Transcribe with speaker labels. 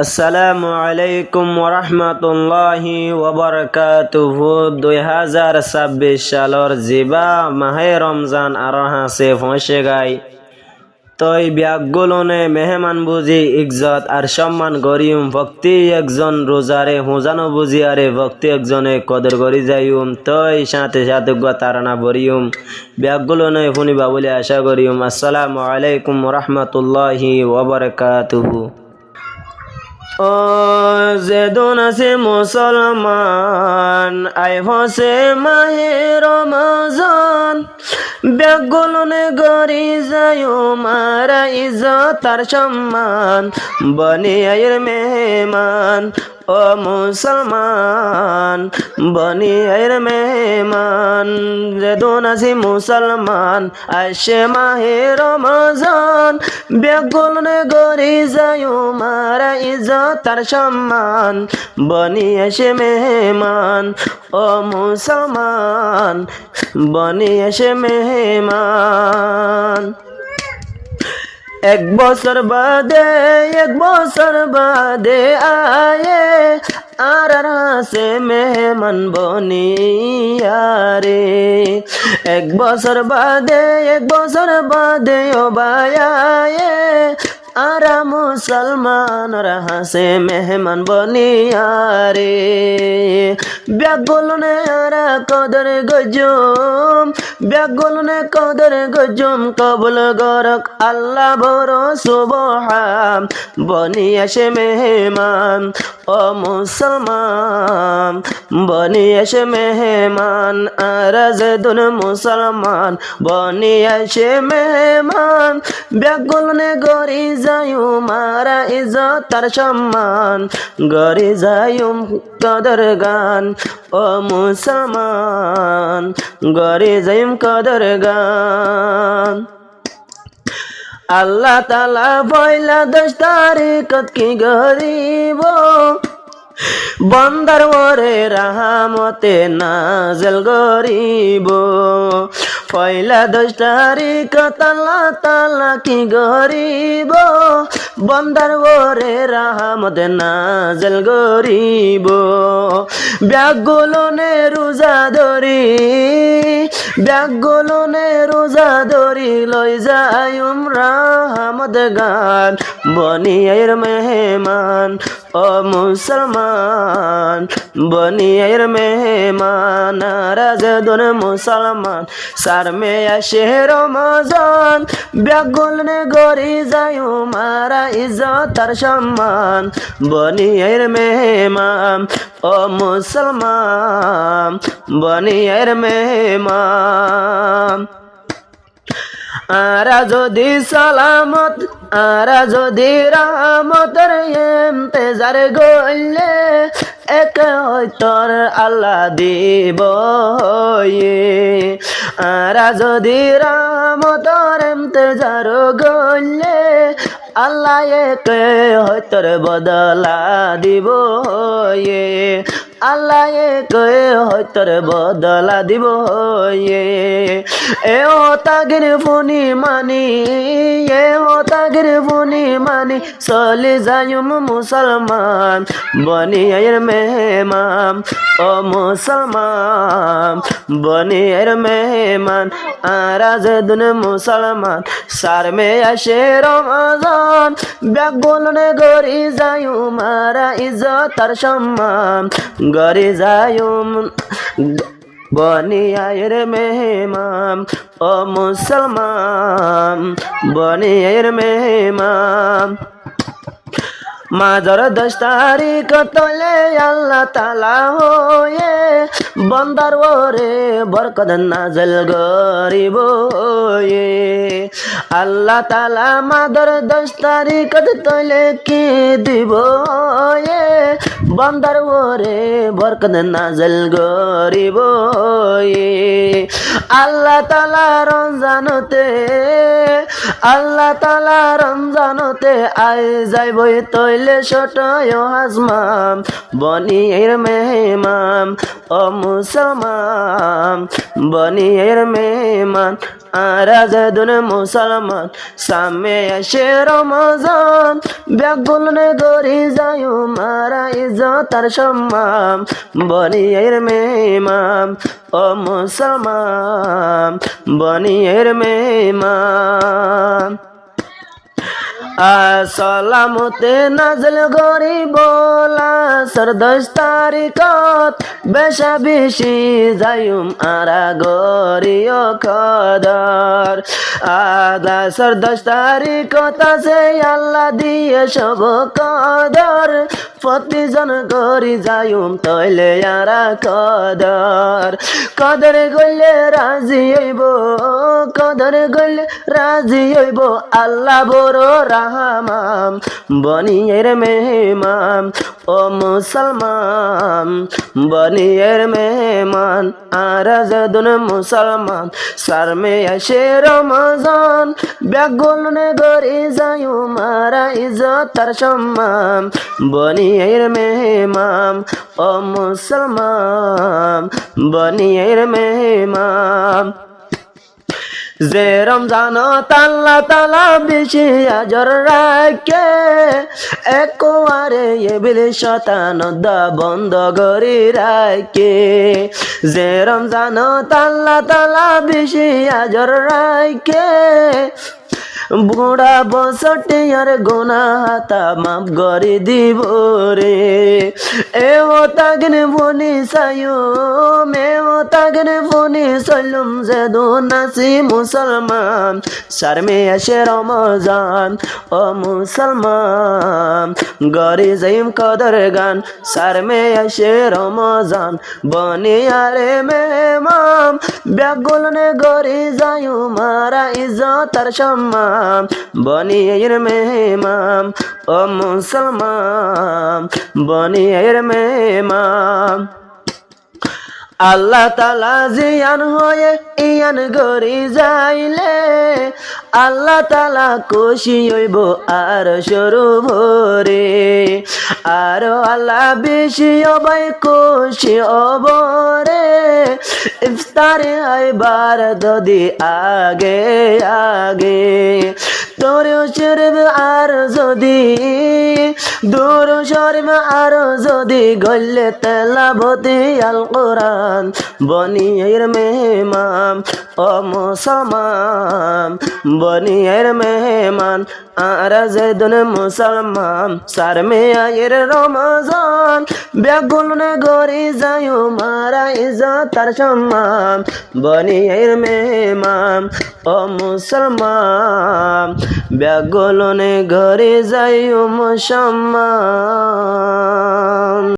Speaker 1: আসসালামু আলাইকুম ওরহমতুল্লাহি ওবরকাতুহু 2026 সালৰ জিবা মাহে রমজান আরহাসে পৌঁছে গাই তই ব্যাগগুলোনে মেহমান বুঝি ইজ্জত আর সম্মান করিম ভক্তি একজন রোজারে হুজানো বুঝি আরে ভক্তি একজনে কদর করি যাইম তই সাথে সাথে তারানা বরিম ব্যাগগুলোনে শুনিবা বলে আশা করিম। আসসালামু আলাইকুম ওরহমতুল্লাহি ওবরকাতুহু। ও যেদন আছে মুসলমান আই হসে মাহে রমজান ব্যাগগুলোনে গড়ি যায় মারা ইজ্জত আর সম্মান বনি আয়ের মেহমান ও মুসলমান বনি আয়ের মেহমান যেদন আছে মুসলমান আসে মাহে রমজান ব্যাগগুলোনে গড়ি যায় মারা ইজ্জত তার সম্মান বনি এসে মেহমান ও মুসলমান বনি এসে মেহমান। এক বছর বাদে আয়ে আর হাসে মেহমান বনিয়ারে এক বছর বাদে ও বায়ায়ে আরা মুসলমান হাসে মেহমান বনিয়ারে ব্যাগগুলোনে আরা কদর গজুম কবুল গরক আল্লাহ বড় সুবহান বনি আসে মেহমান ও মুসলমান বনি আসে মেহমান আরা যেদুন মুসলমান বনি আসে মেহমান ব্যাগগুলোনে গড়ি যায়ু মারা ইজ্জত তার সম্মান গড়ি যায়ু কদর গান ও মুসলমান গড়ি যায়ু কদর গান। আল্লাহ তাআলা পয়লা 10 তারিখত কি গরিব বন্দার ওরে রাহমতে নাজেল গরিব পয়লা 10 তারিখত আল্লাহ তাআলা কি গরিব বন্দার ওরে রাহমতে নাজেল গরিব ব্যাগগুলোনে রোজা ধরি লই যায়ুম রাহমত গান বনি আয়ের মেহমান ও মুসলমান বনি আয়ের মেহমান রাজদুন মুসলমান সার মে আসে রমজান ব্যাগগুলোনে গড়ি যায়ু মারা ইজ্জত তার সম্মান বনি আয়ের মেহমান ও মুসলমান বনি আয়ের মেহমান। আরা যদি রাহমতের ইন্তেজার গইলে এক হয়তর আল্লাহ দিব আরা যদি রাহমতের ইন্তেজার গইলে আল্লাহ এক হয়তর বদলা দিব আল্লাহ এক হয়তর বদলা দিব এ ও তাগির ফুনি মানি চলে যায়ুম মুসলমান বনি আয়ের মেহমান ও মুসলমান বনি আয়ের মেহমান আরা যেদুন মুসলমান সার মে আসে রমজান ব্যাগগুলোনে গড়ি যায়ু মারা ইজ্জত তার সম্মান গড়ি যায়ুম বনি আয়ের মেহমান ও মুসলমান বনি আয়ের মেহমান। মাঝর 10 তারিখ তলে আল্লাহ তাআলা হয়ে বন্দার ওরে বরকত নাজল গরিব আল্লাহ তাআলা মাঝর 10 তারিখ তলে কি দিব বন্দার ওরে বরকত নাজল গরিব আল্লাহ তাআলা রমজানতে আই যাইবই তৈলে ছোটয় হাজমাম বনি আয়ের মেহমান ও মুসলমান বনি আয়ের মেহমান আরাজদুন মুসলমান সামনে আসে রমজান ব্যাকুল নে গরি যায়ু মারা ইজ্জত আর সম্মান বনিয়ের মেহমান ও মুসলমান বনিয়ের মেহমান আসলামতে নাজল গরি বলা সরদশ তারিকত বেশা বেশি যায়ুম আরা গরিও কদর আদা সরদশ তারিকত আছে আল্লাহ দিয়ে সব কদর প্রতিজন গরি যায়ুম তৈলে আরা কদর কদর গইলে রাজি হইব কদর গইলে রাজি হইব আল্লাহ বড় রাহমান বনিয়ের মেহমান ও মুসলমান বনিয়ের মেহমান আরাজদুন মুসলমান সারমে আসে রমজান ব্যাকুল নে গরি যায়ু মারা ইজ্জত আর সম্মান বনিয়ের মেহমান ও মুসলমান বনিয়ের মেহমান যে রমজান আল্লাহ তাআলা বেশি আজর রাখে একবারে এবিলি শতান দা বন্ধ গরি রাখে যে রমজান আল্লাহ তাআলা বেশি আজর রাখে বুড়া বসটে আর গোনা হাতা মাপ গরি দিব রে এ ও তাগনে বনি সায়ুম এ ও তাগনে বনি সাইলুম যে দোনাসি মুসলমান শর্মে আসে রমজান ও মুসলমান গরি যাইম কদর গান শর্মে আসে রমজান বনি আরে মেহমান ব্যাকুল নে গরি যায়ু মারা ইজ্জত আর সম্মান বনিয়ের মেহমান ও মুসলমান বনিয়ের মেহমান আল্লাহ তাআলা জিয়ান হয়ে ইয়ান গরি যাইলে আল্লাহ তাআলা খুশি হইব আর সরু ভরে আর আল্লাহ বেশি হবাই খুশি হবরে ইফতারে আইবার যদি আগে আগে তোর শরীফ আর যদি দূর শরীফ আর যদি গলে তেলাবতি আল কোরআন বনিয়ের মেহমান ও মুসলমান বনিয়ের মেহমান আরাজদুন মুসলমান সারমে আয়ের রমজান ব্যাকুল নে গরি যায়ু মারা ইজ্জত আর সম্মান বনিয়ের মেহমান ও মুসলমান ব্যাকুল নে গরি যায়ু মুসলমান।